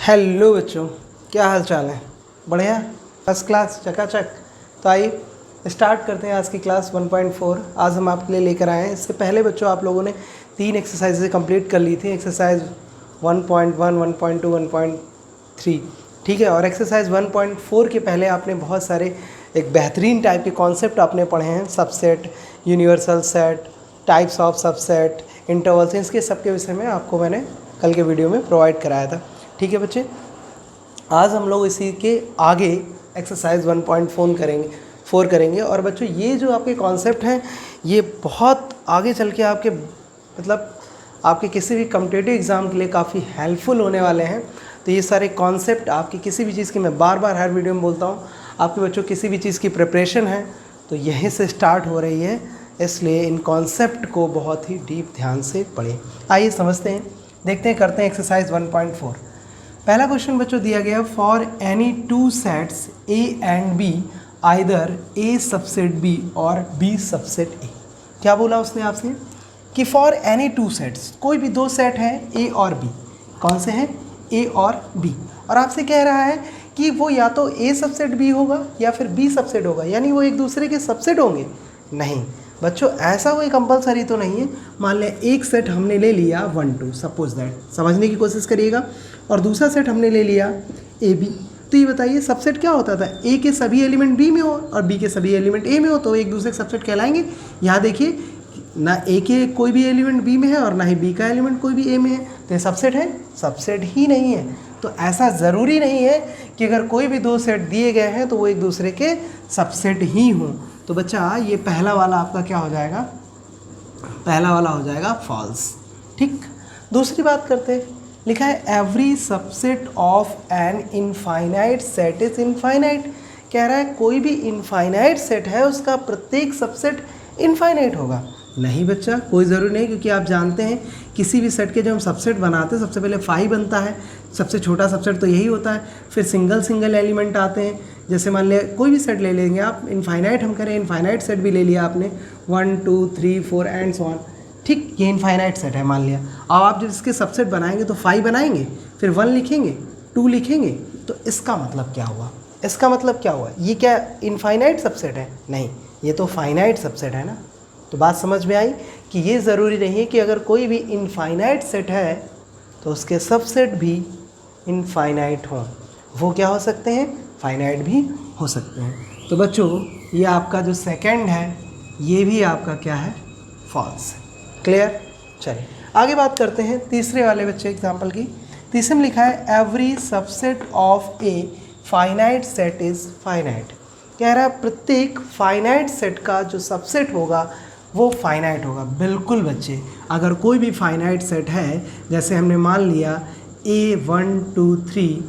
Hello बच्चों, क्या हाल चाल है? बढ़िया, फर्स्ट क्लास, चकाचक। तो आइए स्टार्ट करते हैं आज की क्लास 1.4। आज हम आपके लिए लेकर आए हैं। इससे पहले बच्चों आप लोगों ने 3 एक्सरसाइजेज कंप्लीट कर ली थी। एक्सरसाइज 1.1, 1.2, 1.3, ठीक है। और एक्सरसाइज 1.4 के पहले आपने बहुत सारे एक बेहतरीन टाइप के कॉन्सेप्ट आपने पढ़े हैं। Subset, universal set, types of subset, intervals, इसके सबके विषय में आपको मैंने कल के वीडियो में प्रोवाइड कराया था। ठीक है बच्चे, आज हम लोग इसी के आगे एक्सरसाइज 1.4 करेंगे। और बच्चों ये जो आपके कॉन्सेप्ट हैं ये बहुत आगे चल के आपके आपके किसी भी कॉम्पिटिटिव एग्ज़ाम के लिए काफ़ी हेल्पफुल होने वाले हैं। तो ये सारे कॉन्सेप्ट आपकी किसी भी चीज़ की, मैं बार बार हर वीडियो में बोलता हूँ, आपके बच्चों किसी भी चीज़ की प्रिपरेशन है तो यहीं से स्टार्ट हो रही है। इसलिए इन कॉन्सेप्ट को बहुत ही डीप ध्यान से पढ़ें। आइए समझते हैं, देखते हैं, करते हैं एक्सरसाइज 1.4। पहला क्वेश्चन बच्चों दिया गया, for any two sets A and B either A subset B और बी सबसेट ए। क्या बोला उसने आपसे कि फॉर एनी टू सेट्स, कोई भी दो सेट हैं ए और बी। कौन से हैं? ए और बी। और आपसे कह रहा है कि वो या तो ए सबसेट बी होगा या फिर बी सबसेट होगा, यानी वो एक दूसरे के सबसेट होंगे। नहीं बच्चों, ऐसा कोई कंपलसरी तो नहीं है। मान लिया एक सेट हमने ले लिया 1 2, सपोज दैट, समझने की कोशिश करिएगा, और दूसरा सेट हमने ले लिया ए बी। तो ये बताइए सबसेट क्या होता था? ए के सभी एलिमेंट बी में हो और बी के सभी एलिमेंट ए में हो तो एक दूसरे के सबसेट कहलाएंगे। यहाँ देखिए, ना ए के कोई भी एलिमेंट बी में है और ना ही बी का एलिमेंट कोई भी ए में है, तो ये सबसेट है? सबसेट ही नहीं है। तो ऐसा ज़रूरी नहीं है कि अगर कोई भी दो सेट दिए गए हैं तो वो एक दूसरे के सबसेट ही हों। तो बच्चा ये पहला वाला आपका क्या हो जाएगा? पहला वाला हो जाएगा फॉल्स। ठीक, दूसरी बात करते हैं। लिखा है every subset of an infinite set is infinite. कह रहा है कोई भी इनफाइनाइट सेट है उसका प्रत्येक सबसेट इनफाइनाइट होगा। नहीं बच्चा, कोई ज़रूरी नहीं, क्योंकि आप जानते हैं किसी भी सेट के जब हम सबसेट बनाते हैं सबसे पहले 5 बनता है। सबसे छोटा सबसेट तो यही होता है। फिर सिंगल एलिमेंट आते हैं। जैसे मान लिया कोई भी सेट ले लेंगे आप, इनफाइनाइट हम करें, इनफाइनाइट सेट भी ले लिया आपने, 1 2 3 4 एंड सो ऑन। ठीक, ये इनफाइनाइट सेट है मान लिया। अब आप जब इसके सबसेट बनाएंगे तो 5 बनाएंगे, फिर 1 लिखेंगे, 2 लिखेंगे। तो इसका मतलब क्या हुआ? इसका मतलब क्या हुआ? ये क्या इनफाइनाइट सबसेट है? नहीं, ये तो फाइनाइट सबसेट है ना। तो बात समझ में आई कि ये ज़रूरी नहीं है कि अगर कोई भी इनफाइनाइट सेट है तो उसके सबसेट भी इनफाइनाइट हों। वो क्या हो सकते हैं? फाइनाइट भी हो सकते हैं। तो बच्चों ये आपका जो सेकंड है ये भी आपका क्या है? फॉल्स है। क्लियर? चलिए आगे बात करते हैं तीसरे वाले बच्चे एग्जाम्पल की। तीसरे में लिखा है every subset of a finite set is finite. कह रहा है प्रत्येक फाइनाइट सेट का जो सबसेट होगा वो फाइनाइट होगा। बिल्कुल बच्चे, अगर कोई भी फाइनाइट सेट है, जैसे हमने मान लिया A 1 2 3,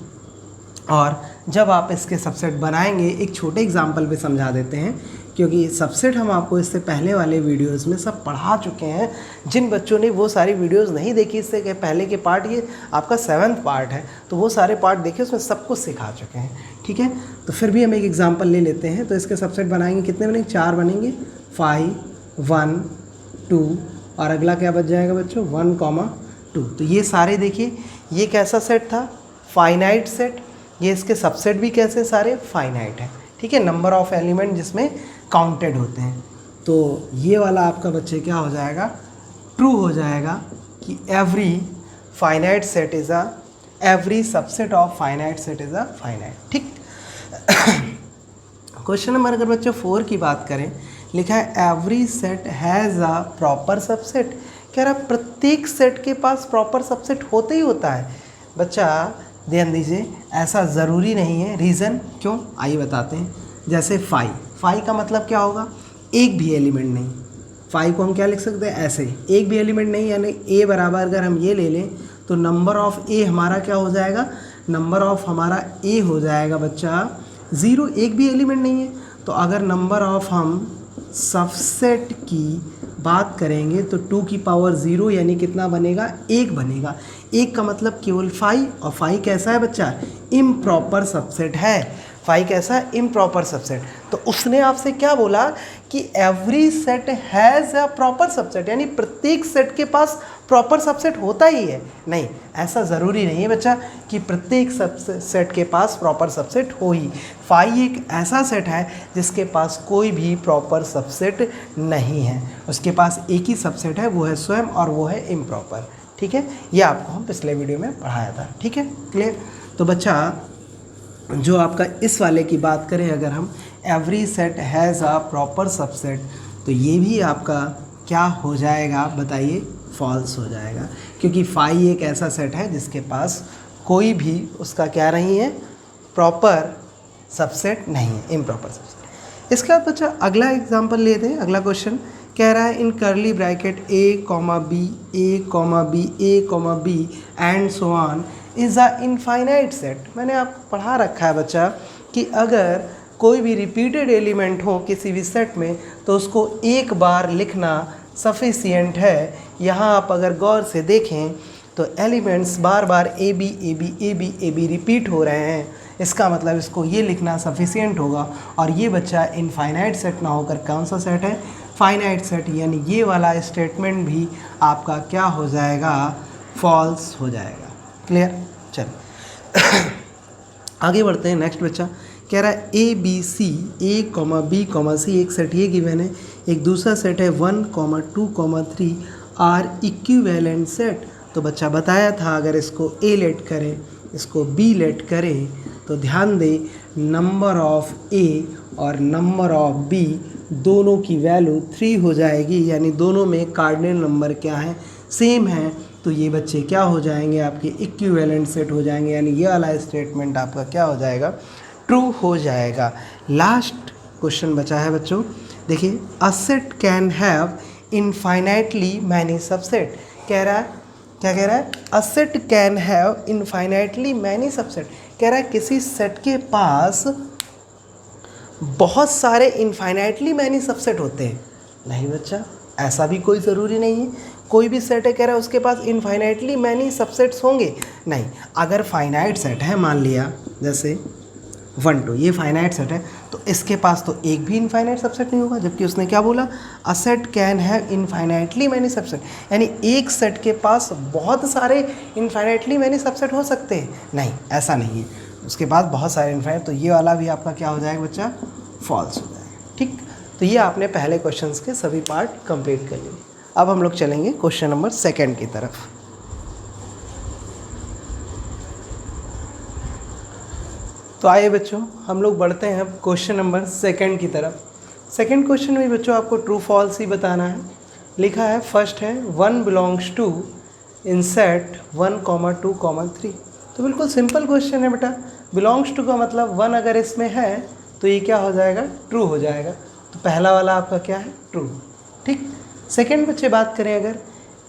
और जब आप इसके सबसेट बनाएंगे, एक छोटे एग्जाम्पल पे समझा देते हैं, क्योंकि सबसेट हम आपको इससे पहले वाले वीडियोस में सब पढ़ा चुके हैं। जिन बच्चों ने वो सारी वीडियोस नहीं देखी इससे के पहले के पार्ट, ये आपका 7th पार्ट है, तो वो सारे पार्ट देखिए, उसमें सब कुछ सिखा चुके हैं। ठीक है, तो फिर भी हम एक एग्जाम्पल ले लेते हैं। तो इसके सबसेट बनाएंगे, कितने बनेंगे? 4 बनेंगे, 5 1 2, और अगला क्या बच जाएगा बच्चों? 1 2। तो ये सारे देखिए, ये कैसा सेट था? Finite set. ये इसके सबसेट भी कैसे? सारे फाइनाइट हैं। ठीक है, नंबर ऑफ एलिमेंट जिसमें काउंटेड होते हैं। तो ये वाला आपका बच्चे क्या हो जाएगा? ट्रू हो जाएगा कि every finite set is a, every subset of finite set is a finite. ठीक। क्वेश्चन नंबर अगर बच्चों 4 की बात करें, लिखा है every set has a proper subset. कह रहा है प्रत्येक सेट के पास प्रॉपर सबसेट होते ही होता है। बच्चा ध्यान दीजिए, ऐसा ज़रूरी नहीं है। रीज़न क्यों? आइए बताते हैं। जैसे 5 का मतलब क्या होगा? एक भी एलिमेंट नहीं। 5 को हम क्या लिख सकते हैं? ऐसे, एक भी एलिमेंट नहीं, यानी ए बराबर अगर हम ये ले लें तो नंबर ऑफ़ ए हमारा क्या हो जाएगा? नंबर ऑफ़ हमारा ए हो जाएगा बच्चा 0, एक भी एलिमेंट नहीं है। तो अगर नंबर ऑफ़ हम सबसेट की बात करेंगे तो 2 की पावर 0 यानी कितना बनेगा? 1 बनेगा। 1 का मतलब केवल 5, और 5 कैसा है बच्चा? इम्प्रॉपर सबसेट है। 5 कैसा है? Improper subset. तो उसने आपसे क्या बोला कि every set has a proper subset, यानी प्रत्येक सेट के पास प्रॉपर सबसेट होता ही है? नहीं, ऐसा ज़रूरी नहीं है बच्चा कि प्रत्येक सेट के पास प्रॉपर सबसेट हो ही। फाई एक ऐसा सेट है जिसके पास कोई भी प्रॉपर सबसेट नहीं है, उसके पास एक ही सबसेट है, वो है स्वयं और वो है इम्प्रॉपर। ठीक है, ये आपको हम पिछले वीडियो में पढ़ाया था। ठीक है, क्लियर? तो बच्चा जो आपका इस वाले की बात करें अगर हम, every set has a proper subset, तो ये भी आपका क्या हो जाएगा बताइए? फॉल्स हो जाएगा, क्योंकि फाई एक ऐसा सेट है जिसके पास कोई भी उसका क्या नहीं है? प्रॉपर सबसेट नहीं है, इम्प्रॉपर सबसेट। इसके बाद बच्चा अगला एग्जांपल लेते हैं। अगला क्वेश्चन कह रहा है in curly bracket a, b, a, b, a, b and so on is a infinite set. मैंने आपको पढ़ा रखा है बच्चा कि अगर कोई भी रिपीटेड एलिमेंट हो किसी भी सेट में तो उसको एक बार लिखना सफिशिएंट है। यहाँ आप अगर गौर से देखें तो एलिमेंट्स बार बार ए बी रिपीट हो रहे हैं, इसका मतलब इसको ये लिखना सफिशिएंट होगा। और ये बच्चा इनफाइनाइट सेट ना होकर कौन सा सेट है? फाइनाइट सेट, यानी ये वाला स्टेटमेंट भी आपका क्या हो जाएगा? फॉल्स हो जाएगा। क्लियर? चलिए आगे बढ़ते हैं। नेक्स्ट बच्चा कह रहा है A B C, A comma B comma C, एक सेट ये गिवन है, एक दूसरा सेट है 1, 2, 3 आर इक्विवेलेंट सेट। तो बच्चा बताया था अगर इसको ए लेट करें, इसको बी लेट करें, तो ध्यान दे नंबर ऑफ ए और नंबर ऑफ बी दोनों की वैल्यू 3 हो जाएगी, यानी दोनों में कार्डिनल नंबर क्या है? सेम है। तो ये बच्चे क्या हो जाएंगे? आपके इक्विवेलेंट सेट हो जाएंगे, यानी ये वाला स्टेटमेंट आपका क्या हो जाएगा? ट्रू हो जाएगा। लास्ट क्वेश्चन बचा है बच्चों, देखिए a set can have infinitely many subset. कह रहा है, क्या कह रहा है? A set can have infinitely many subset. कह रहा है किसी सेट के पास बहुत सारे इनफाइनाइटली मैनी सबसेट होते हैं। नहीं बच्चा, ऐसा भी कोई ज़रूरी नहीं है। कोई भी सेट है कह रहा है उसके पास इनफाइनाइटली मैनी सबसेट्स होंगे? नहीं। अगर फाइनाइट सेट है, मान लिया जैसे 1, 2, ये फाइनाइट सेट है, तो इसके पास तो एक भी इनफाइनाइट सबसेट नहीं होगा, जबकि उसने क्या बोला? A set can have infinitely many subset, यानी एक सेट के पास बहुत सारे इनफाइनाइटली मैनी सबसेट हो सकते हैं। नहीं, ऐसा नहीं है, उसके पास बहुत सारे इनफाइनाइट। तो ये वाला भी आपका क्या हो जाएगा बच्चा? फॉल्स हो जाएगा। ठीक, तो ये आपने पहले क्वेश्चंस के सभी पार्ट कंप्लीट कर लिए। अब हम लोग चलेंगे क्वेश्चन नंबर 2 की तरफ। तो आइए बच्चों हम लोग बढ़ते हैं क्वेश्चन नंबर 2 की तरफ। सेकंड क्वेश्चन में बच्चों आपको ट्रू फॉल्स ही बताना है। लिखा है फर्स्ट है 1 बिलोंग्स टू इन सेट 1, 2, 3। तो बिल्कुल सिंपल क्वेश्चन है बेटा। बिलोंग्स टू का मतलब 1 अगर इसमें है तो ये क्या हो जाएगा? ट्रू हो जाएगा। तो पहला वाला आपका क्या है? ट्रू। ठीक। सेकेंड बच्चे बात करें अगर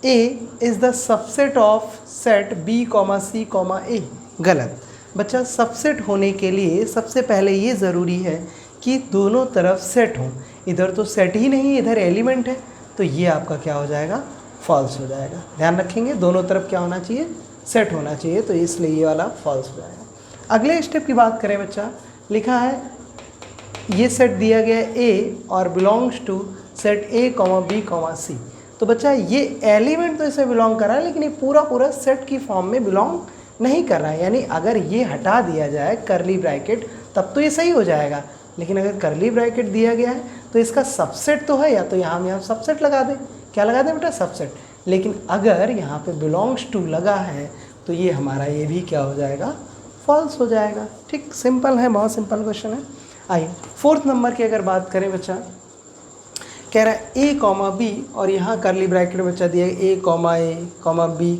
A is the subset of set B, C, A। गलत बच्चा। सबसेट होने के लिए सबसे पहले ये ज़रूरी है कि दोनों तरफ सेट हों। इधर तो सेट ही नहीं, इधर एलिमेंट है, तो ये आपका क्या हो जाएगा? फॉल्स हो जाएगा। ध्यान रखेंगे दोनों तरफ क्या होना चाहिए? सेट होना चाहिए, तो इसलिए ये वाला फॉल्स हो जाएगा। अगले स्टेप की बात करें बच्चा, लिखा है ये सेट दिया गया है A और belongs to set A, B, C। तो बच्चा ये एलिमेंट तो इसे बिलोंग कर रहा है, लेकिन ये पूरा सेट की फॉर्म में बिलोंग नहीं कर रहा है। यानी अगर ये हटा दिया जाए कर्ली ब्रैकेट तब तो ये सही हो जाएगा, लेकिन अगर कर्ली ब्रैकेट दिया गया है तो इसका सबसेट तो है, या तो यहाँ हम यहाँ सबसेट लगा दें। क्या लगा दें बेटा? सबसेट। लेकिन अगर यहाँ पे बिलोंग्स टू लगा है तो ये हमारा ये भी क्या हो जाएगा? फॉल्स हो जाएगा। ठीक, सिंपल है, बहुत सिंपल क्वेश्चन है। आइए 4th नंबर की अगर बात करें बच्चा, कह रहा है A, B और यहाँ कर्ली ब्रैकेट में बच्चा दिया है A, B,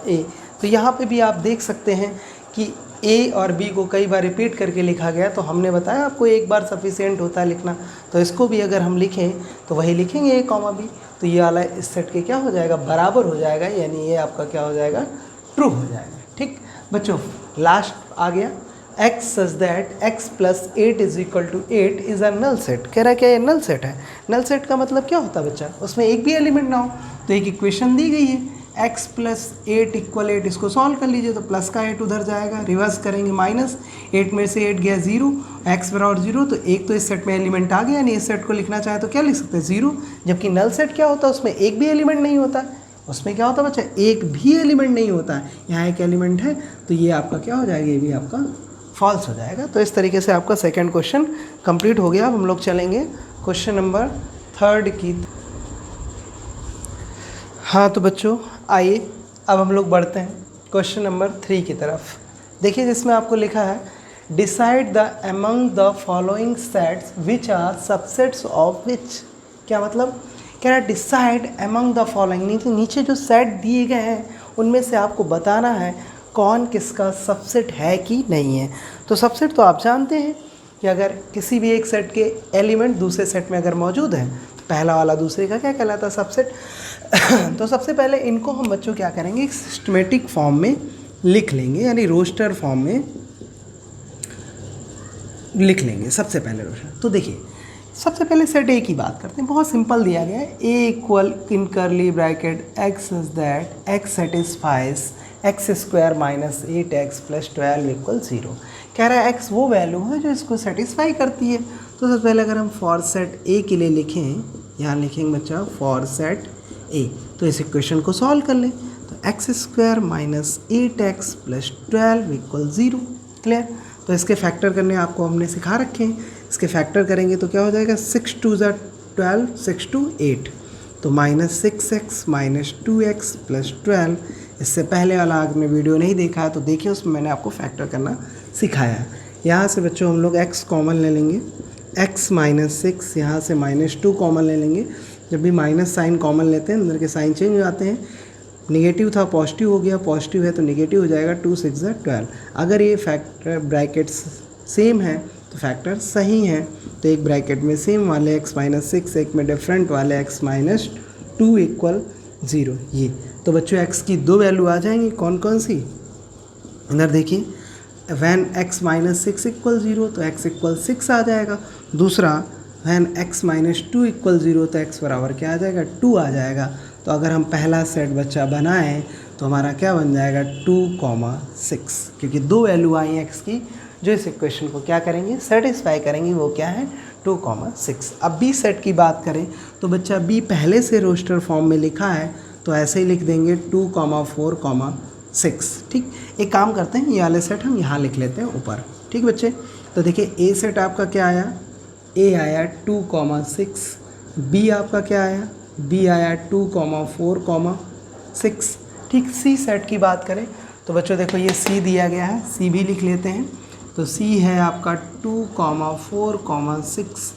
A। तो यहाँ पे भी आप देख सकते हैं कि A और B को कई बार रिपीट करके लिखा गया। तो हमने बताया आपको एक बार सफिशिएंट होता है लिखना, तो इसको भी अगर हम लिखें तो वही लिखेंगे A, B। तो ये वाला इस सेट के क्या हो जाएगा? बराबर हो जाएगा, यानी ये आपका क्या हो जाएगा? ट्रू हो जाएगा। ठीक बच्चों, लास्ट आ गया x such that x + 8 = 8 is a null set. कह रहा है क्या ये नल सेट है? नल सेट का मतलब क्या होता है बच्चा? उसमें एक भी एलिमेंट ना हो। तो एक इक्वेशन दी गई है x + 8 = 8, इसको सॉल्व कर लीजिए। तो प्लस का 8 उधर जाएगा, रिवर्स करेंगे माइनस, 8 में से 8 गया 0, x बराबर 0। तो एक तो इस सेट में एलिमेंट आ गया, यानी इस सेट को लिखना चाहे तो क्या लिख सकते हैं? 0। जबकि नल सेट क्या होता है? उसमें एक भी एलिमेंट नहीं होता, उसमें क्या होता है बच्चा, एक भी एलिमेंट नहीं होता है। यहाँ एक एलिमेंट है तो ये आपका क्या हो जाएगा, ये भी आपका फॉल्स हो जाएगा। तो इस तरीके से आपका सेकंड क्वेश्चन कंप्लीट हो गया। अब हम लोग चलेंगे क्वेश्चन नंबर 3 की। हाँ तो बच्चों आइए अब हम लोग बढ़ते हैं क्वेश्चन नंबर 3 की तरफ। देखिए जिसमें आपको लिखा है decide the among the following sets which are subsets of which. क्या मतलब, कह रहा है डिसाइड अमंग द फॉलोइंग, नीचे जो सेट दिए गए हैं उनमें से आपको बताना है कौन किसका सबसेट है कि नहीं है। तो सबसेट तो आप जानते हैं कि अगर किसी भी एक सेट के एलिमेंट दूसरे सेट में अगर मौजूद है तो पहला वाला दूसरे का क्या कहलाता है, सबसेट। तो सबसे पहले इनको हम बच्चों क्या करेंगे, एक सिस्टमेटिक फॉर्म में लिख लेंगे, यानी रोस्टर फॉर्म में लिख लेंगे सबसे पहले रोस्टर। तो देखिए सबसे पहले सेट ए की बात करते हैं, बहुत सिंपल दिया गया है। ए equal in curly bracket x is that x satisfies x square minus 8x plus 12 equal 0। कह रहा है एक्स वो वैल्यू है जो इसको सेटिस्फाई करती है। तो सबसे पहले अगर हम फॉर सेट ए के लिए लिखें, यहाँ लिखेंगे बच्चा फॉर सेट ए, तो इस इक्वेशन को सॉल्व कर लें। तो x square minus 8x plus 12 equal 0। Clear. तो इसके फैक्टर करने आपको हमने सिखा रखे हैं। इसके फैक्टर करेंगे तो क्या हो जाएगा, 6 2 12, 6 2 8, तो minus 6x minus 2x plus 12। इससे पहले वाला आपने वीडियो नहीं देखा है तो देखिए, उसमें मैंने आपको फैक्टर करना सिखाया है। यहाँ से बच्चों हम लोग x कॉमन ले लेंगे, x माइनस 6, यहाँ से माइनस 2 कॉमन ले लेंगे। जब भी माइनस साइन कॉमन लेते हैं अंदर के साइन चेंज हो जाते हैं। नेगेटिव था पॉजिटिव हो गया, पॉजिटिव है तो नेगेटिव हो जाएगा। 2 6 12। अगर ये फैक्टर ब्रैकेट्स सेम है तो फैक्टर सही है। तो एक ब्रैकेट में सेम वाले x माइनस 6, एक में डिफरेंट वाले x माइनस 2 इक्वल 0। ये तो बच्चों x की दो वैल्यू आ जाएंगी, कौन कौन सी, अंदर देखिए वैन x माइनस 6 इक्वल 0 तो x इक्वल 6 आ जाएगा। दूसरा वैन x माइनस 2 इक्वल 0 तो x बराबर क्या आ जाएगा, 2 आ जाएगा। तो अगर हम पहला सेट बच्चा बनाएं तो हमारा क्या बन जाएगा, 2,6, क्योंकि दो वैल्यू आई हैं x की जो इस इक्वेशन को क्या करेंगे, सेटिस्फाई करेंगी। वो क्या है, 2,6। अब b सेट की बात करें तो बच्चा b पहले से रोस्टर फॉर्म में लिखा है तो ऐसे ही लिख देंगे 2,4,6। ठीक, एक काम करते हैं, ये वाले सेट हम यहाँ लिख लेते हैं ऊपर। ठीक बच्चे, तो देखिए a सेट आपका क्या आया, a आया 2,6, b आपका क्या आया, b आया 2,4,6। ठीक, c सेट की बात करें तो बच्चों देखो ये c दिया गया है, c भी लिख लेते हैं। तो c है आपका 2,4,6,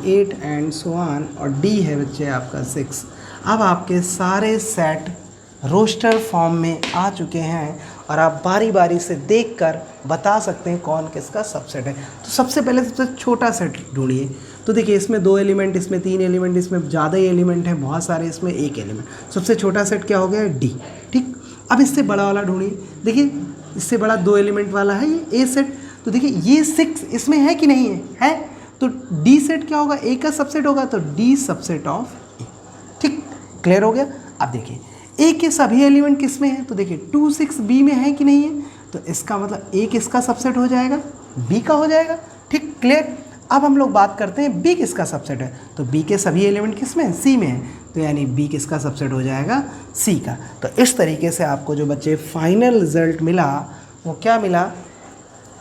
8 एंड सो ऑन, और d है बच्चे आपका 6। अब आपके सारे सेट रोस्टर फॉर्म में आ चुके हैं और आप बारी बारी से देखकर बता सकते हैं कौन किसका सबसेट है। तो सबसे पहले सबसे छोटा सेट ढूंढिए। तो देखिए इसमें 2 एलिमेंट, इसमें 3 एलिमेंट, इसमें ज़्यादा ही एलिमेंट है, बहुत सारे, इसमें 1 एलिमेंट। सबसे छोटा सेट क्या हो गया, डी। ठीक, अब इससे बड़ा वाला ढूंढिए। देखिए इससे बड़ा 2 एलिमेंट वाला है ये ए सेट। तो देखिए ये 6 इसमें है कि नहीं है, तो डी सेट क्या होगा, ए का सबसेट होगा, तो डी सबसेट ऑफ ए। ठीक, क्लियर हो गया। अब देखिए ए के सभी एलिमेंट किस में है, तो देखिए 2 6 बी में है कि नहीं है, तो इसका मतलब ए किसका सबसेट हो जाएगा, बी का हो जाएगा। ठीक, क्लियर। अब हम लोग बात करते हैं बी किसका सबसेट है, तो बी के सभी एलिमेंट किस में है, सी में है, तो यानी बी किसका सबसेट हो जाएगा, सी का। तो इस तरीके से आपको जो बच्चे फाइनल रिजल्ट मिला वो क्या मिला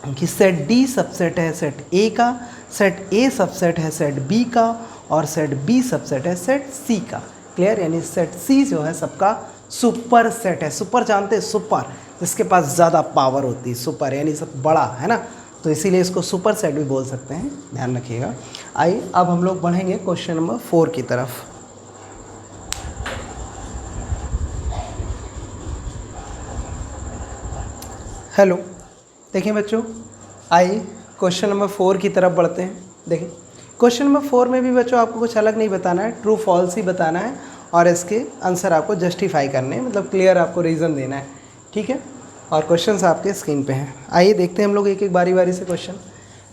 कि सेट डी सबसेट है सेट ए का, सेट ए सबसेट है सेट बी का, और सेट बी सबसेट है सेट सी का। क्लियर, यानी सेट सी जो है सबका सुपर सेट है। सुपर जानते हैं, सुपर, जिसके पास ज़्यादा पावर होती है, सुपर यानी सब बड़ा है ना, तो इसीलिए इसको सुपर सेट भी बोल सकते हैं, ध्यान रखिएगा। आइए अब हम लोग बढ़ेंगे क्वेश्चन नंबर 4 की तरफ। हेलो, देखिए बच्चों, आइए क्वेश्चन नंबर 4 की तरफ बढ़ते हैं। देखिए क्वेश्चन नंबर 4 में भी बच्चों आपको कुछ अलग नहीं बताना है, ट्रू फॉल्स ही बताना है और इसके आंसर आपको जस्टिफाई करने हैं, मतलब क्लियर आपको रीज़न देना है। ठीक है, और क्वेश्चंस आपके स्क्रीन पे हैं। आइए देखते हैं हम लोग एक एक बारी बारी से क्वेश्चन।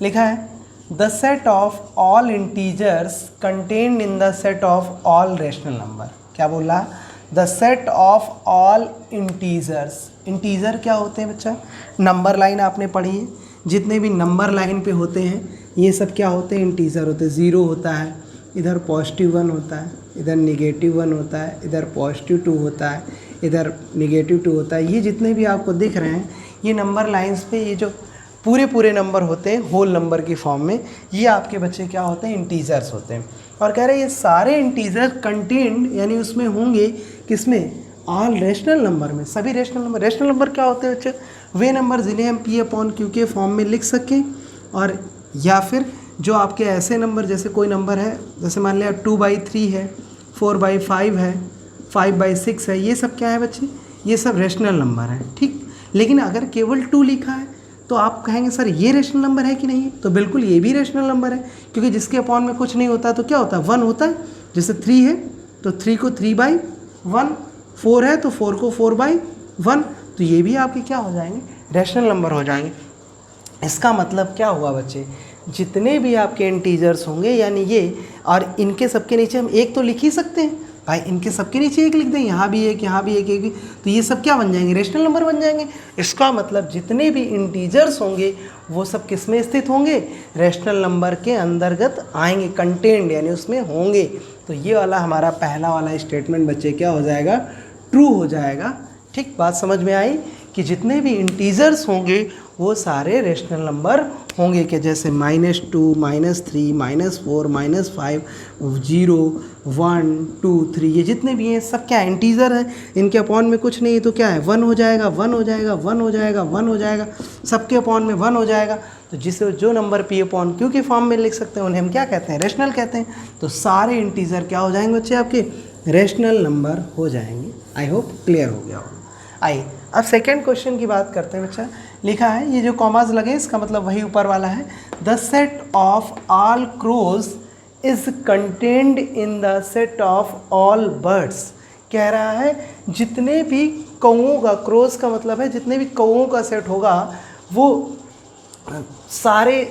लिखा है the set of all integers contained in the set of all rational number. क्या बोल रहा है, the set of all integers. Integer क्या होते हैं बच्चा, नंबर लाइन आपने पढ़ी है, जितने भी नंबर लाइन पे होते हैं ये सब क्या होते हैं, इंटीजर होते हैं। 0 होता है, इधर +1 होता है, इधर -1 होता है, इधर +2 होता है, इधर -2 होता है। ये जितने भी आपको दिख रहे हैं ये नंबर लाइंस पे ये जो पूरे नंबर होते हैं होल नंबर की फॉर्म में, ये आपके बच्चे क्या होते हैं, इंटीजर्स होते हैं। और कह रहे हैं ये सारे इंटीजर कंटेन्ड यानी उसमें होंगे किसमें, ऑल रेशनल नंबर में, सभी रेशनल नंबर। रेशनल नंबर क्या होते हैं बच्चे, वे नंबर जिन्हें हम P/Q के फॉर्म में लिख सकें, और या फिर जो आपके ऐसे नंबर, जैसे कोई नंबर है, जैसे मान लिया 2/3 है, 4/5 है, 5/6 है, ये सब क्या है बच्चे, ये सब रेशनल नंबर है, ठीक। लेकिन अगर केवल 2 लिखा है तो आप कहेंगे सर ये रेशनल नंबर है कि नहीं, तो बिल्कुल ये भी रेशनल नंबर है, क्योंकि जिसके अपॉन में कुछ नहीं होता तो क्या होता है, 1 होता है। जैसे 3 है तो 3 को 3/1, 4 है तो 4 को 4/1, तो ये भी आपके क्या हो जाएंगे, रेशनल नंबर हो जाएंगे। इसका मतलब क्या हुआ बच्चे, जितने भी आपके इंटीजर्स होंगे यानी ये, और इनके सबके नीचे हम एक तो लिख ही सकते हैं भाई, इनके सबके नीचे एक लिख दें, यहाँ भी एक, यहाँ भी एक, एक भी, तो ये सब क्या बन जाएंगे, रेशनल नंबर बन जाएंगे। इसका मतलब जितने भी इंटीजर्स होंगे वो सब किस में स्थित होंगे, रेशनल नंबर के अंतर्गत आएंगे, कंटेंड यानी उसमें होंगे। तो ये वाला हमारा पहला वाला स्टेटमेंट बच्चे क्या हो जाएगा, ट्रू हो जाएगा। ठीक, बात समझ में आई कि जितने भी इंटीजर्स होंगे वो सारे रेशनल नंबर होंगे, कि जैसे -2, -3, -4, -5, 0, 1, 2, 3, ये जितने भी हैं सब क्या है, इंटीजर है। इनके अपॉन में कुछ नहीं तो क्या है, 1 हो जाएगा, 1 हो जाएगा, 1 हो जाएगा, 1 हो जाएगा, सबके अपॉन में 1 हो जाएगा। तो जिसे जो नंबर P/Q के फॉर्म में लिख सकते हैं उन्हें हम क्या कहते हैं, रेशनल कहते हैं। तो सारे इंटीजर क्या हो जाएंगे बच्चे, आपके रेशनल नंबर हो जाएंगे। आई होप क्लियर हो गया होगा। आइए अब सेकेंड क्वेश्चन की बात करते हैं बच्चा। लिखा है, ये जो कॉमास लगे इसका मतलब वही ऊपर वाला है, the set of all crows is contained in the set of all birds. कह रहा है जितने भी कौओं का, क्रोज का मतलब है जितने भी कौओं का सेट होगा वो सारे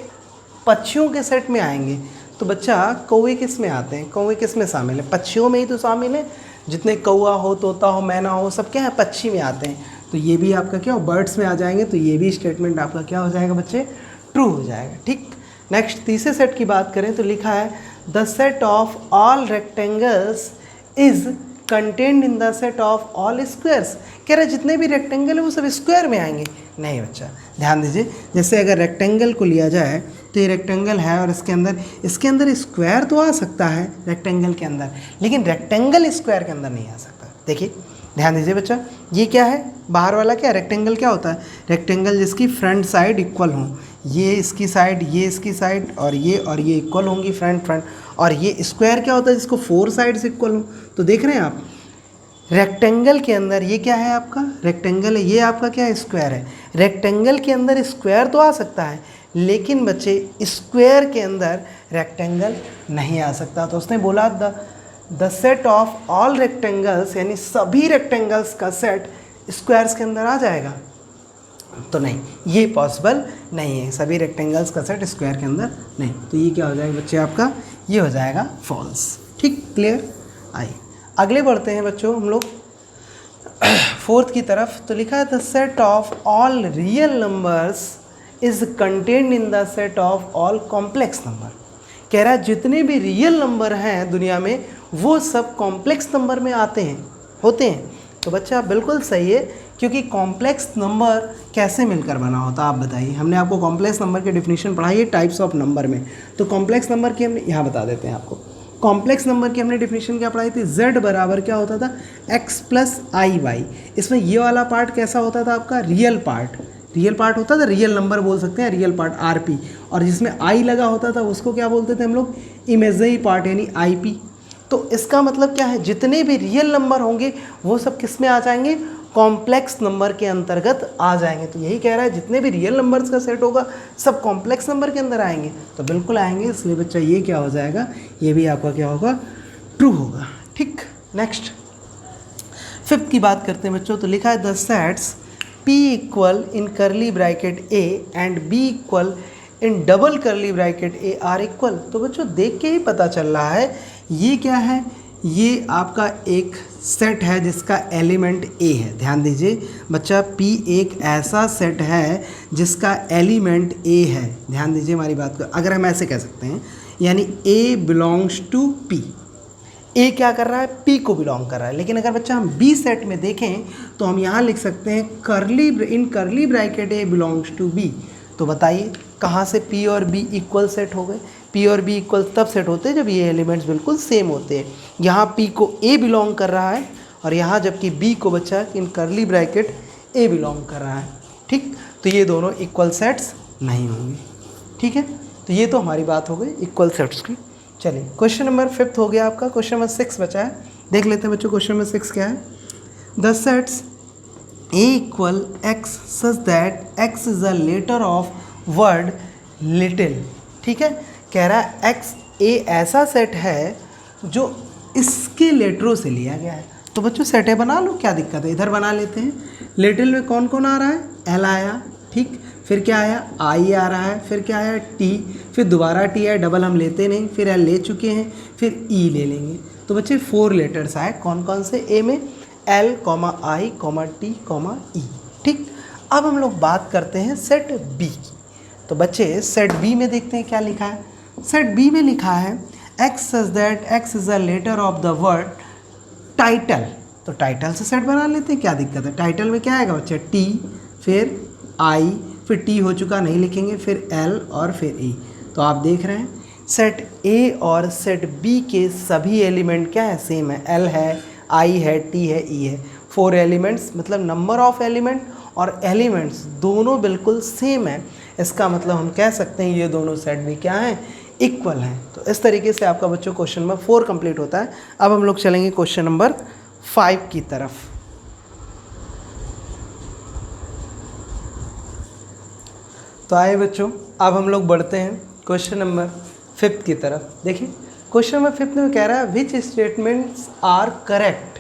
पक्षियों के सेट में आएंगे। तो बच्चा कौवे किस में आते हैं, कौवे किस में शामिल है, पक्षियों में ही तो शामिल है। जितने कौआ हो, तोता हो, मैना हो, सब क्या है, पक्षी में आते हैं। तो ये भी आपका क्या हो, बर्ड्स में आ जाएंगे। तो ये भी स्टेटमेंट आपका क्या हो जाएगा बच्चे, ट्रू हो जाएगा। ठीक, नेक्स्ट तीसरे सेट की बात करें तो लिखा है the set of all rectangles is contained in the set of all squares. कह रहे जितने भी रेक्टेंगल है वो सब स्क्वायर में आएंगे। नहीं बच्चा, ध्यान दीजिए, जैसे अगर रेक्टेंगल को लिया जाए तो ये रेक्टेंगल है और इसके अंदर स्क्वायर तो आ सकता है रेक्टेंगल के अंदर, लेकिन रेक्टेंगल स्क्वायर के अंदर नहीं आ सकता। देखिए ध्यान दीजिए बच्चा, ये क्या है, बाहर वाला क्या, रेक्टेंगल क्या होता है, रेक्टेंगल जिसकी फ्रंट साइड इक्वल हो, ये इसकी साइड, ये इसकी साइड, और ये इक्वल होंगी फ्रंट। और ये स्क्वायर क्या होता है, जिसको 4 साइड्स इक्वल हो। तो देख रहे हैं आप, रेक्टेंगल के अंदर ये क्या है, आपका रेक्टेंगल है, ये आपका क्या है, स्क्वायर है। रेक्टेंगल के अंदर स्क्वायर तो आ सकता है, लेकिन बच्चे स्क्वायर के अंदर रेक्टेंगल नहीं आ सकता। तो उसने बोला the set of all rectangles, यानी सभी रेक्टेंगल्स का सेट स्क्वायर्स के अंदर आ जाएगा। तो नहीं, ये पॉसिबल नहीं है, सभी रेक्टेंगल्स का सेट स्क्वायर के अंदर नहीं। तो ये क्या हो जाएगा बच्चे, आपका ये हो जाएगा फॉल्स। ठीक, क्लियर। आइए अगले बढ़ते हैं बच्चों हम लोग फोर्थ की तरफ। तो लिखा है the set of all real numbers is contained in the set of all complex number. कह रहा है जितने भी रियल नंबर हैं दुनिया में वो सब कॉम्प्लेक्स नंबर में होते हैं। तो बच्चा बिल्कुल सही है, क्योंकि कॉम्प्लेक्स नंबर कैसे मिलकर बना होता है आप बताइए। हमने आपको कॉम्प्लेक्स नंबर की डेफिनेशन पढ़ाई है टाइप्स ऑफ नंबर में। तो कॉम्प्लेक्स नंबर की हमने यहाँ बता देते हैं आपको। कॉम्प्लेक्स नंबर की हमने डेफिनेशन क्या पढ़ाई थी, z बराबर क्या होता था, x + iy। इसमें ये वाला पार्ट कैसा होता था आपका, रियल पार्ट होता था, रियल नंबर बोल सकते हैं, रियल पार्ट rp। और जिसमें i लगा होता था उसको क्या बोलते थे हम लोग, इमेजनरी पार्ट यानी ip। तो इसका मतलब क्या है, जितने भी रियल नंबर होंगे वो सब किस में आ जाएंगे, कॉम्प्लेक्स नंबर के अंतर्गत आ जाएंगे। तो यही कह रहा है जितने भी रियल नंबर्स का सेट होगा सब कॉम्प्लेक्स नंबर के अंदर आएंगे। तो बिल्कुल आएंगे, इसलिए बच्चा ये क्या हो जाएगा, ये भी आपका क्या होगा, ट्रू होगा। ठीक, नेक्स्ट फिफ्थ की बात करते हैं बच्चों। तो लिखा है the sets p equal in curly bracket a and b equal in double curly bracket a are equal. तो बच्चों देख के ही पता चल रहा है ये क्या है, ये आपका एक सेट है जिसका एलिमेंट a है। ध्यान दीजिए बच्चा, p एक ऐसा सेट है जिसका एलिमेंट a है। ध्यान दीजिए हमारी बात को, अगर हम ऐसे कह सकते हैं, यानी a बिलोंग्स टू p, ए क्या कर रहा है, पी को बिलोंग कर रहा है। लेकिन अगर बच्चा हम बी सेट में देखें तो हम यहाँ लिख सकते हैं in curly bracket A belongs to B. तो बताइए कहाँ से पी और बी इक्वल सेट हो गए? पी और बी इक्वल तब सेट होते हैं जब ये एलिमेंट्स बिल्कुल सेम होते हैं। यहाँ पी को ए बिलोंग कर रहा है और यहाँ जबकि बी को बच्चा इन करली ब्रैकेट ए बिलोंग कर रहा है। ठीक, तो ये दोनों इक्वल सेट्स नहीं होंगे। ठीक है, तो ये तो हमारी बात हो गई इक्वल सेट्स की। चलिए क्वेश्चन नंबर 5 हो गया आपका। क्वेश्चन नंबर 6 बचा है, देख लेते हैं बच्चों क्वेश्चन नंबर 6 क्या है। The sets A equal x such that x is a letter of word little. ठीक है, कह रहा है एक्स ए ऐसा सेट है जो इसके लेटरों से लिया गया है। तो बच्चों सेट ए बना लो, क्या दिक्कत है, इधर बना लेते हैं। लिटिल में कौन कौन आ रहा है, एल आया, ठीक, फिर क्या आया, आई आ रहा है, फिर क्या आया, टी, फिर दोबारा टी आया, डबल हम लेते नहीं, फिर एल ले चुके हैं, फिर ई ले लेंगे। तो बच्चे 4 लेटर्स आए, कौन कौन से, ए में एल, आई, टी, ई। ठीक, अब हम लोग बात करते हैं सेट बी की। तो बच्चे सेट बी में देखते हैं क्या लिखा है। सेट बी में लिखा है x such that x is a letter of the word title. तो टाइटल से सेट बना लेते हैं, क्या दिक्कत है। टाइटल में क्या आएगा बच्चे, टी, फिर आई, फिर टी हो चुका नहीं लिखेंगे, फिर एल और फिर ई। तो आप देख रहे हैं सेट ए और सेट बी के सभी एलिमेंट क्या है, सेम है। एल है, आई है, टी है, ई है। 4 एलिमेंट्स मतलब नंबर ऑफ एलिमेंट और एलिमेंट्स दोनों बिल्कुल सेम है। इसका मतलब हम कह सकते हैं ये दोनों सेट भी क्या हैं, इक्वल हैं। तो इस तरीके से आपका बच्चों क्वेश्चन नंबर 4 कंप्लीट होता है। अब हम लोग चलेंगे क्वेश्चन नंबर 5 की तरफ। तो आए बच्चों, अब हम लोग बढ़ते हैं क्वेश्चन नंबर 5 की तरफ। देखिए क्वेश्चन नंबर 5 में कह रहा है which statements are correct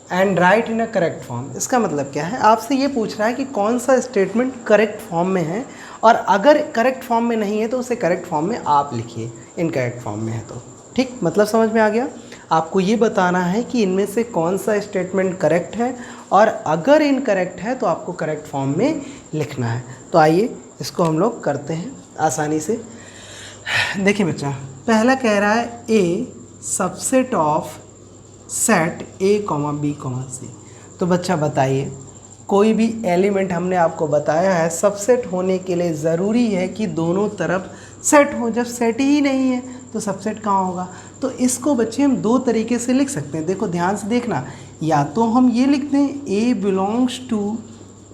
and write in a correct form. इसका मतलब क्या है, आपसे ये पूछ रहा है कि कौन सा स्टेटमेंट करेक्ट फॉर्म में है और अगर करेक्ट फॉर्म में नहीं है तो उसे करेक्ट फॉर्म में आप लिखिए, इनकरेक्ट फॉर्म में है तो। ठीक, मतलब समझ में आ गया। आपको ये बताना है कि इनमें से कौन सा स्टेटमेंट करेक्ट है और अगर इनकरेक्ट है तो आपको करेक्ट फॉर्म में लिखना है। तो आइए इसको हम लोग करते हैं आसानी से। देखिए बच्चा, पहला कह रहा है A subset of set A comma B comma C. तो बच्चा बताइए, कोई भी एलिमेंट हमने आपको बताया है सबसेट होने के लिए ज़रूरी है कि दोनों तरफ सेट हो। जब सेट ही नहीं है तो सबसेट कहाँ होगा। तो इसको बच्चे हम 2 तरीके से लिख सकते हैं। देखो ध्यान से देखना, या तो हम ये लिख दें A belongs to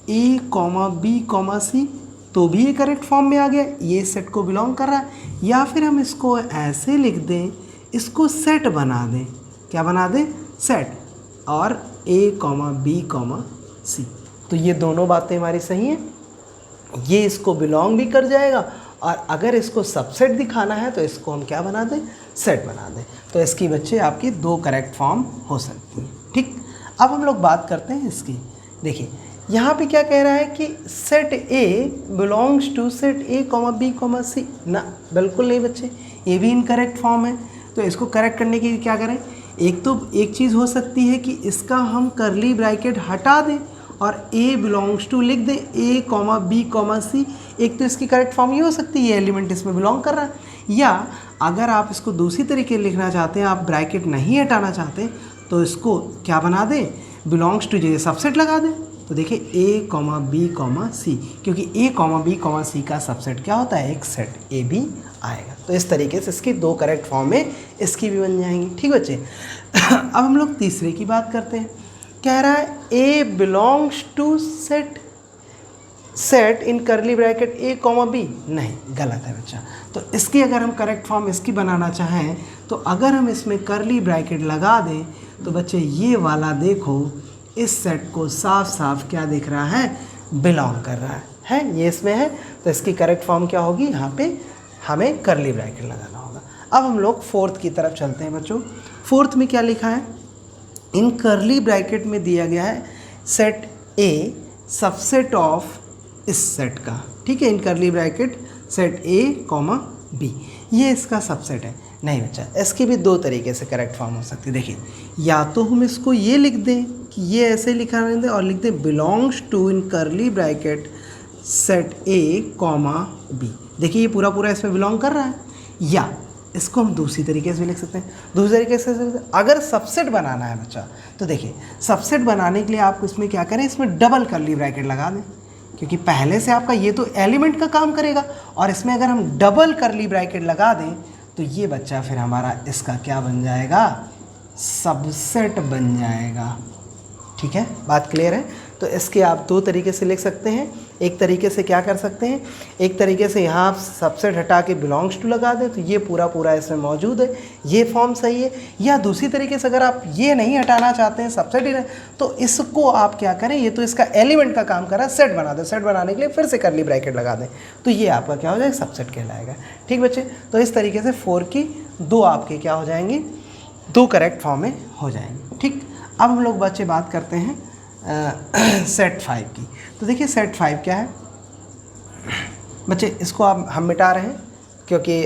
A comma B comma C, तो भी ये करेक्ट फॉर्म में आ गया, ये सेट को बिलोंग कर रहा है। या फिर हम इसको ऐसे लिख दें, इसको सेट बना दें, क्या बना दें, सेट, और ए कॉमा बी कॉमा सी। तो ये दोनों बातें हमारी सही हैं। ये इसको बिलोंग भी कर जाएगा और अगर इसको सबसेट दिखाना है तो इसको हम क्या बना दें, सेट बना दें। तो इसकी बच्चे आपकी 2 करेक्ट फॉर्म हो सकती हैं। ठीक, अब हम लोग बात करते हैं इसकी। देखिए यहाँ पे क्या कह रहा है कि set A belongs to set A comma B comma C. ना, बिल्कुल नहीं बच्चे, ये भी इनकरेक्ट फॉर्म है। तो इसको करेक्ट करने के लिए क्या करें, एक चीज़ हो सकती है कि इसका हम करली ब्रैकेट हटा दें और ए बिलोंग्स टू लिख दें ए कॉमा बी कॉमा सी। एक तो इसकी करेक्ट फॉर्म ये हो सकती है, ये एलिमेंट इसमें बिलोंग कर रहा है। या अगर आप इसको दूसरी तरीके लिखना चाहते हैं, आप ब्रैकेट नहीं हटाना चाहते, तो इसको क्या बना दें, बिलोंग्स टू जैसे सबसेट लगा दें। तो देखिए ए कॉमा बी कॉमा सी, क्योंकि ए कॉमा बी कॉमा सी का सबसेट क्या होता है, एक सेट ए भी आएगा। तो इस तरीके से इसकी 2 करेक्ट फॉर्म में इसकी भी बन जाएंगी। ठीक बच्चे, अब हम लोग तीसरे की बात करते हैं। कह रहा है A belongs to set in curly bracket A comma B. नहीं, गलत है बच्चा। तो इसकी अगर हम करेक्ट फॉर्म इसकी बनाना चाहें तो अगर हम इसमें करली ब्रैकेट लगा दें तो बच्चे ये वाला देखो, इस सेट को साफ साफ क्या दिख रहा है, बिलोंग कर रहा है, ये इसमें है। तो इसकी करेक्ट फॉर्म क्या होगी, यहाँ पे हमें करली ब्रैकेट लगाना होगा। अब हम लोग 4th की तरफ चलते हैं बच्चों। 4th में क्या लिखा है, इन करली ब्रैकेट में दिया गया है सेट ए सबसेट ऑफ इस सेट का। ठीक है, in curly bracket set A comma B, ये इसका सबसेट है। नहीं बच्चा, इसकी भी 2 तरीके से करेक्ट फॉर्म हो सकती है। देखिए, या तो हम इसको ये लिख दें कि ये ऐसे लिखा रहने दें और लिख दें belongs to in curly bracket set A comma B. देखिए ये पूरा पूरा इसमें बिलोंग कर रहा है। या इसको हम दूसरी तरीके से भी लिख सकते हैं। दूसरी तरीके से अगर सबसेट बनाना है बच्चा, तो देखिए सबसेट बनाने के लिए आपको इसमें क्या करें, इसमें डबल कर्ली ब्रैकेट लगा दें, क्योंकि पहले से आपका ये तो एलिमेंट का काम करेगा, और इसमें अगर हम डबल कर्ली ब्रैकेट लगा दें तो ये बच्चा फिर हमारा इसका क्या बन जाएगा, सबसेट बन जाएगा। ठीक है, बात क्लियर है। तो इसके आप दो तरीके से लिख सकते हैं। एक तरीके से क्या कर सकते हैं, एक तरीके से यहाँ आप सबसेट हटा के बिलोंग्स टू लगा दें तो ये पूरा पूरा इसमें मौजूद है, ये फॉर्म सही है। या दूसरी तरीके से अगर आप ये नहीं हटाना चाहते हैं, सबसेट ही नहीं, तो इसको आप क्या करें, ये तो इसका एलिमेंट का काम कर रहा है, सेट बना दें। सेट बनाने के लिए फिर से कर्ली ब्रैकेट लगा दें, तो ये आपका क्या हो जाएगा, सबसेट कहलाएगा। ठीक बच्चे, तो इस तरीके से 4 की 2 आपके क्या हो जाएंगे, 2 करेक्ट फॉर्म में हो जाएंगे। ठीक, अब हम लोग बच्चे बात करते हैं सेट 5 की। तो देखिए सेट 5 क्या है बच्चे, इसको आप हम मिटा रहे हैं क्योंकि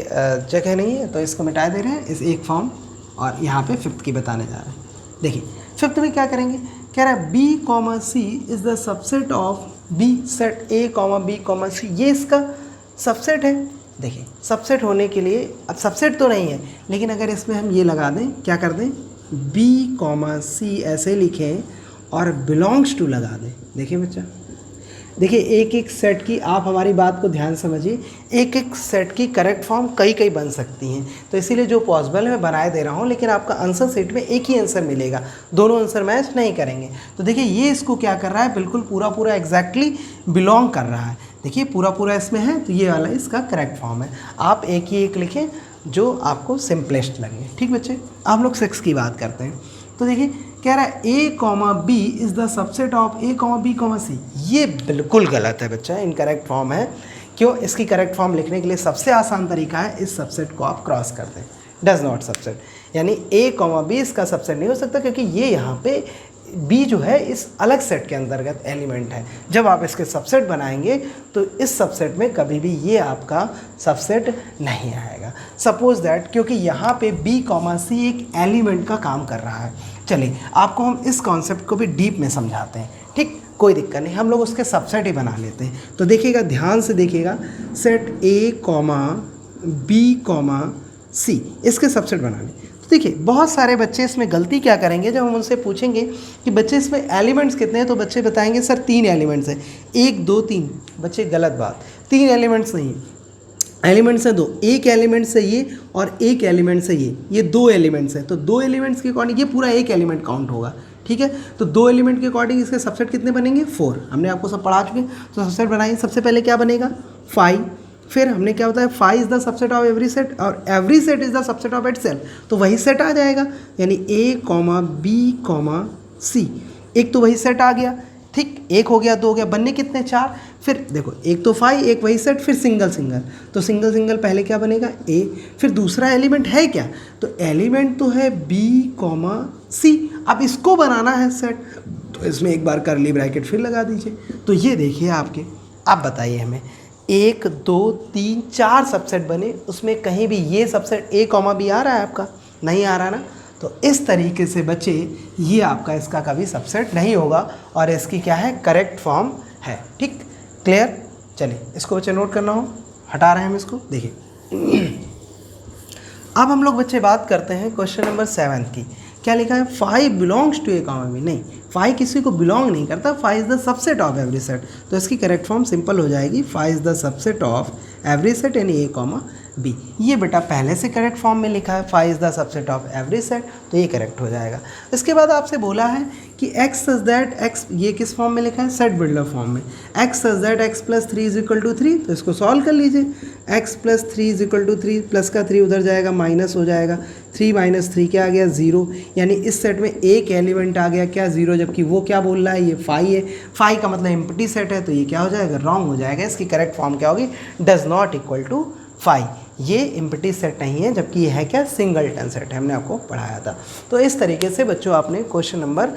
जगह नहीं है, तो इसको मिटा दे रहे हैं इस एक फॉर्म, और यहाँ पे 5th की बताने जा रहे हैं। देखिए 5th में क्या करेंगे, कह रहा है B, C is the subset of B, set A, B, C, ये इसका सबसेट है। देखिए सबसेट होने के लिए, अब सबसेट तो नहीं है, लेकिन अगर इसमें हम ये लगा दें, क्या कर दें, B, C ऐसे लिखें और बिलोंग्स टू लगा दें। देखिए बच्चा, देखिए एक एक सेट की, आप हमारी बात को ध्यान समझिए, एक एक सेट की करेक्ट फॉर्म कई कई बन सकती हैं, तो इसीलिए जो पॉसिबल है मैं बनाए दे रहा हूँ, लेकिन आपका आंसर सेट में एक ही आंसर मिलेगा, दोनों आंसर मैच नहीं करेंगे। तो देखिए ये इसको क्या कर रहा है, बिल्कुल पूरा पूरा एग्जैक्टली बिलोंग कर रहा है। देखिए पूरा पूरा इसमें है, तो ये वाला इसका करेक्ट फॉर्म है। आप एक ही एक लिखें जो आपको सिंपलेस्ट लगे। ठीक बच्चे, आप लोग 6 की बात करते हैं। तो देखिए कह रहा है A, B is the subset of A, B, C। ये बिल्कुल गलत है बच्चा, इनकरेक्ट फॉर्म है। क्यों, इसकी करेक्ट फॉर्म लिखने के लिए सबसे आसान तरीका है, इस सबसेट को आप क्रॉस कर दें, डज नॉट सबसेट, यानी A, B इसका सबसेट नहीं हो सकता, क्योंकि ये यहाँ पे B जो है इस अलग सेट के अंतर्गत एलिमेंट है। जब आप इसके सबसेट बनाएंगे तो इस सबसेट में कभी भी ये आपका सबसेट नहीं आएगा। सपोज दैट, क्योंकि यहाँ पे B, C एक एलिमेंट का काम कर रहा है। चलिए आपको हम इस कॉन्सेप्ट को भी डीप में समझाते हैं। ठीक, कोई दिक्कत नहीं, हम लोग उसके सबसेट ही बना लेते हैं। तो देखिएगा, ध्यान से देखिएगा, सेट A, B, C इसके सबसेट बनाने। देखिए बहुत सारे बच्चे इसमें गलती क्या करेंगे, जब हम उनसे पूछेंगे कि बच्चे इसमें एलिमेंट्स कितने हैं, तो बच्चे बताएंगे सर 3 एलिमेंट्स हैं, 1, 2, 3। बच्चे गलत बात, 3 एलिमेंट्स नहीं, एलिमेंट्स हैं 2, एक एलिमेंट से ये और एक एलिमेंट से ये 2 एलिमेंट्स हैं। तो 2 एलिमेंट्स के अकॉर्डिंग ये पूरा एक एलिमेंट काउंट होगा। ठीक है, तो 2 एलिमेंट के अकॉर्डिंग इसके सबसेट कितने बनेंगे, 4। हमने आपको सब पढ़ा चुके हैं। तो सबसेट बनाइए, सबसे पहले क्या बनेगा, 5। फिर हमने क्या होता है, 5 is the subset of every set, और every set is the subset of itself, तो वही सेट आ जाएगा, यानी A, B, C, एक तो वही सेट आ गया। ठीक, एक हो गया, 2 हो गया, बनने कितने, 4। फिर देखो, एक तो 5, एक वही सेट, फिर सिंगल सिंगल, तो सिंगल सिंगल पहले क्या बनेगा, A। फिर दूसरा एलिमेंट है क्या, तो एलिमेंट तो है B, C। अब इसको बनाना है सेट, तो इसमें एक बार कर्ली ब्रैकेट फिर लगा दीजिए। तो ये देखिए आपके, आप बताइए हमें, 1, 2, 3, 4 सबसेट बने, उसमें कहीं भी ये सबसेट A, B आ रहा है आपका, नहीं आ रहा ना। तो इस तरीके से बच्चे ये आपका इसका कभी सबसेट नहीं होगा, और इसकी क्या है, करेक्ट फॉर्म है। ठीक, क्लियर। चलिए इसको बच्चे नोट करना हो, हटा रहे हैं हम इसको। देखिए अब हम लोग बच्चे बात करते हैं क्वेश्चन नंबर 7 की। क्या लिखा है, 5 बिलोंग्स टू A, B। नहीं, 5 किसी को बिलोंग नहीं करता, 5 is the subset of every set. तो इसकी करेक्ट फॉर्म सिंपल हो जाएगी, 5 is the subset of every set in A, B। ये बेटा पहले से करेक्ट फॉर्म में लिखा है, 5 is the subset of every set, तो ये करेक्ट हो जाएगा। इसके बाद आपसे बोला है कि x सच दैट x, ये किस फॉर्म में लिखा है, सेट बिल्डर फॉर्म में, x सच दैट x + 3 = 3। तो इसको सॉल्व कर लीजिए, x + 3 = 3, प्लस का 3 उधर जाएगा, माइनस हो जाएगा, 3 - 3 क्या आ गया, 0। यानी इस सेट में एक एलिमेंट आ गया क्या, 0, जबकि वो क्या बोल रहा है, ये 5 है। 5 का मतलब एम्प्टी सेट है, तो ये क्या हो जाएगा, रॉन्ग हो जाएगा। इसकी करेक्ट फॉर्म क्या होगी, डज नॉट इक्वल टू 5। ये एम्प्टी सेट नहीं है, जबकि ये है क्या, सिंगलटन सेट है, हमने आपको पढ़ाया था। तो इस तरीके से बच्चों आपने क्वेश्चन नंबर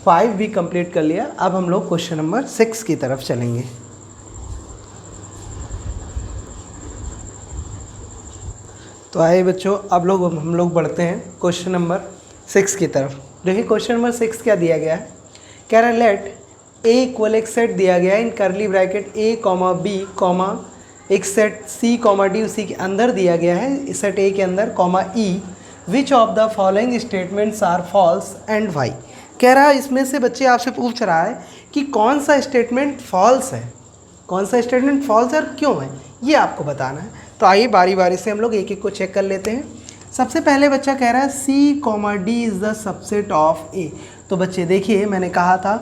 5 भी कंप्लीट कर लिया। अब हम लोग क्वेश्चन नंबर 6 की तरफ चलेंगे। तो आइए बच्चों, अब हम लोग बढ़ते हैं क्वेश्चन नंबर 6 की तरफ। देखिए क्वेश्चन नंबर 6 क्या दिया गया है, कह रहा है लेट A इक्वल एक सेट दिया गया है in curly bracket A, B, एक सेट सी कॉमा डी उसी के अंदर दिया गया है, सेट ए के अंदर comma E, which of the following statements are false and why. कह रहा है इसमें से बच्चे आपसे पूछ रहा है कि कौन सा स्टेटमेंट फॉल्स है, कौन सा स्टेटमेंट फॉल्स है और क्यों है, ये आपको बताना है। तो आइए बारी बारी से हम लोग एक एक को चेक कर लेते हैं। सबसे पहले बच्चा कह रहा है C comma D is the subset of A. तो बच्चे देखिए मैंने कहा था,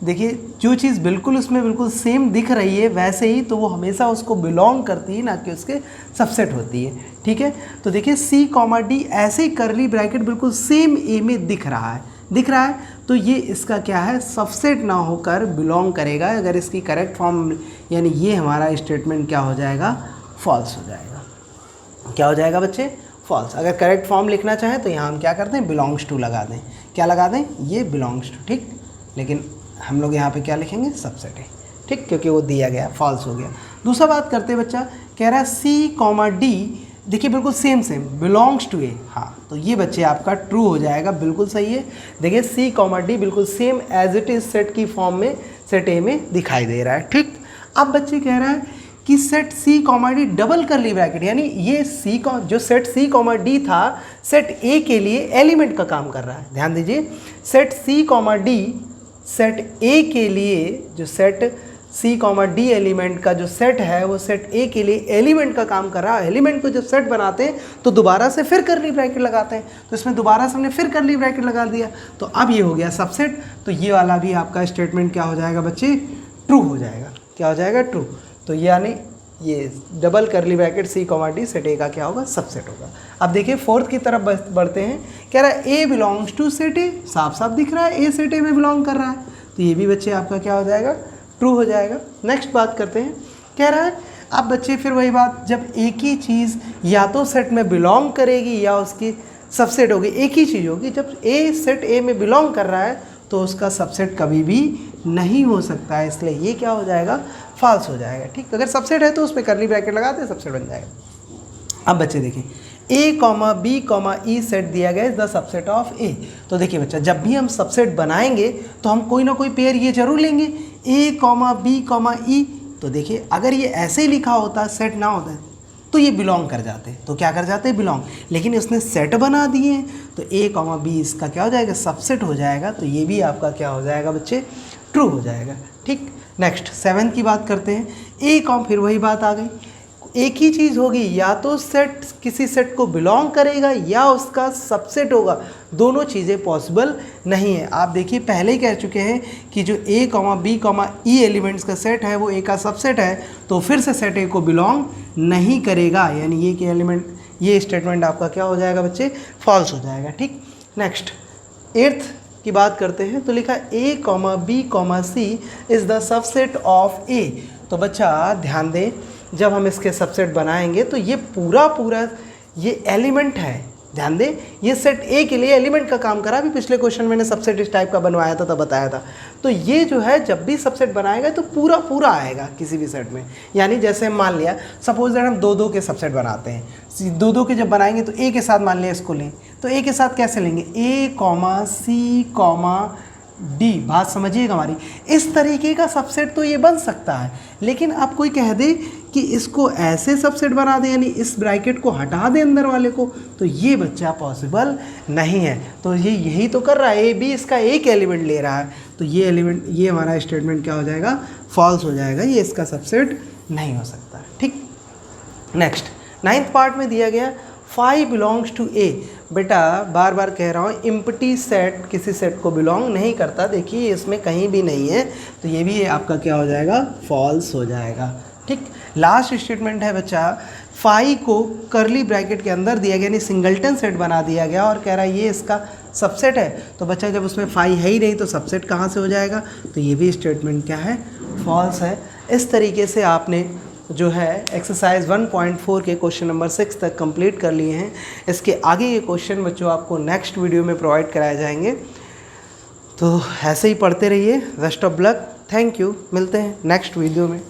देखिए जो चीज़ बिल्कुल उसमें बिल्कुल सेम दिख रही है वैसे ही तो वो हमेशा उसको बिलोंग करती है, ना कि उसके सबसेट होती है। ठीक है, तो देखिए सी कॉमा डी ऐसे ही करली ब्रैकेट बिल्कुल सेम ए में दिख रहा है, तो ये इसका क्या है, सबसेट ना होकर बिलोंग करेगा। अगर इसकी करेक्ट फॉर्म यानी ये हमारा स्टेटमेंट क्या हो जाएगा, फॉल्स हो जाएगा। क्या हो जाएगा बच्चे, फॉल्स। अगर करेक्ट फॉर्म लिखना चाहें तो यहाँ हम क्या करते हैं, बिलोंग्स टू लगा दें। क्या लगा दें, ये बिलोंग्स टू, ठीक। लेकिन हम लोग यहाँ पे क्या लिखेंगे, सबसेट है, ठीक, क्योंकि वो दिया गया, फॉल्स हो गया। दूसरा बात करते हैं, बच्चा कह रहा है सी कॉमा डी, देखिए बिल्कुल सेम बिलोंग्स टू ए। हाँ, तो ये बच्चे आपका ट्रू हो जाएगा, बिल्कुल सही है। देखिए सी कॉमा डी बिल्कुल same as it is set की फॉर्म में सेट ए में दिखाई दे रहा है, ठीक। अब बच्चे कह रहा है कि set C comma D double curly bracket, यानी ये सी जो सेट सी कॉमा डी था सेट ए के लिए एलिमेंट का काम कर रहा है। ध्यान दीजिए, set C comma D set A के लिए, जो set C comma D element का जो सेट है वो सेट ए के लिए एलिमेंट का काम कर रहा है। एलिमेंट को जब सेट बनाते हैं तो दोबारा से फिर करली ब्रैकेट लगाते हैं, तो इसमें दोबारा से हमने फिर करली ब्रैकेट लगा दिया, तो अब ये हो गया सबसेट। तो ये वाला भी आपका स्टेटमेंट क्या हो जाएगा बच्चे, ट्रू हो जाएगा। क्या हो जाएगा, ट्रू। तो यानी ये double curly bracket C comma D set A का क्या होगा, सबसेट होगा। अब देखिए फोर्थ की तरफ बढ़ते हैं। कह रहा है ए बिलोंग्स टू सेट ए, साफ साफ दिख रहा है ए सेट ए में बिलोंग कर रहा है, तो ये भी बच्चे आपका क्या हो जाएगा, ट्रू हो जाएगा। नेक्स्ट बात करते हैं, कह रहा है अब बच्चे फिर वही बात, जब एक ही चीज़ या तो सेट में बिलोंग करेगी या उसकी सबसेट होगी, एक ही चीज़ होगी। जब ए सेट ए में बिलोंग कर रहा है तो उसका सबसेट कभी भी नहीं हो सकता है, इसलिए ये क्या हो जाएगा, फॉल्स हो जाएगा, ठीक। अगर सबसेट है तो उसमें करली ब्रैकेट लगाते हैं, सबसेट बन जाएगा। अब बच्चे देखिए A comma B comma E set दिया गया is the subset of A. तो देखिए बच्चा, जब भी हम सबसेट बनाएंगे तो हम कोई ना कोई पेयर ये जरूर लेंगे, ए कॉमा बी कॉमा ई। तो देखिए अगर ये ऐसे ही लिखा होता, सेट ना होता तो ये बिलोंग कर जाते, तो क्या कर जाते, बिलोंग। लेकिन उसने सेट बना दिए हैं तो ए कॉमा बी इसका क्या हो जाएगा, सबसेट हो जाएगा। तो ये भी आपका क्या हो जाएगा बच्चे, ट्रू हो जाएगा, ठीक। नेक्स्ट 7 की बात करते हैं। ए कॉम, फिर वही बात आ गई, एक ही चीज़ होगी, या तो सेट किसी सेट को बिलोंग करेगा या उसका सबसेट होगा, दोनों चीज़ें पॉसिबल नहीं है। आप देखिए पहले ही कह चुके हैं कि जो A comma B comma E elements का सेट है वो ए का सबसेट है, तो फिर से सेट ए को बिलोंग नहीं करेगा, यानी ये कि एलिमेंट, ये स्टेटमेंट आपका क्या हो जाएगा बच्चे, फॉल्स हो जाएगा, ठीक। नेक्स्ट 8th की बात करते हैं। तो लिखा A comma B comma C is the subset of A. तो बच्चा ध्यान दें, जब हम इसके सबसेट बनाएंगे तो ये पूरा ये एलिमेंट है। ध्यान दें, ये सेट ए के लिए एलिमेंट का काम करा। अभी पिछले क्वेश्चन मैंने सबसेट इस टाइप का बनवाया था, तब बताया था। तो ये जो है जब भी सबसेट बनाएगा तो पूरा आएगा किसी भी सेट में। यानी जैसे मान लिया सपोज दैट हम 2 के सबसेट बनाते हैं, 2 के जब बनाएंगे तो ए के साथ मान लिया इसको लें, तो ए के साथ कैसे लेंगे, ए कॉमा सी कॉमा डी। बात समझिएगा हमारी, इस तरीके का सबसेट तो ये बन सकता है। लेकिन आप कोई कह दे कि इसको ऐसे सबसेट बना दे, यानी इस ब्रैकेट को हटा दे अंदर वाले को, तो ये बच्चा पॉसिबल नहीं है। तो ये यही तो कर रहा है, ए बी इसका एक एलिमेंट ले रहा है, तो ये एलिमेंट, ये हमारा स्टेटमेंट क्या हो जाएगा, फॉल्स हो जाएगा, ये इसका सबसेट नहीं हो सकता, ठीक। नेक्स्ट 9th पार्ट में दिया गया फाई बिलोंग्स टू ए। बेटा बार बार कह रहा हूँ, इम्पटी सेट किसी सेट को बिलोंग नहीं करता। देखिए इसमें कहीं भी नहीं है, तो ये भी आपका क्या हो जाएगा, फॉल्स हो जाएगा, ठीक। लास्ट स्टेटमेंट है बच्चा, फाई को करली ब्रैकेट के अंदर दिया गया, यानी सिंगल्टन सेट बना दिया गया और कह रहा है ये इसका सबसेट है। तो बच्चा जब उसमें फाई है ही नहीं तो सबसेट कहाँ से हो जाएगा, तो ये भी स्टेटमेंट क्या है, फॉल्स है। इस तरीके से आपने जो है एक्सरसाइज 1.4 के क्वेश्चन नंबर 6 तक कंप्लीट कर लिए हैं। इसके आगे के क्वेश्चन बच्चों आपको नेक्स्ट वीडियो में प्रोवाइड कराए जाएंगे, तो ऐसे ही पढ़ते रहिए। Best of luck, thank you, मिलते हैं नेक्स्ट वीडियो में।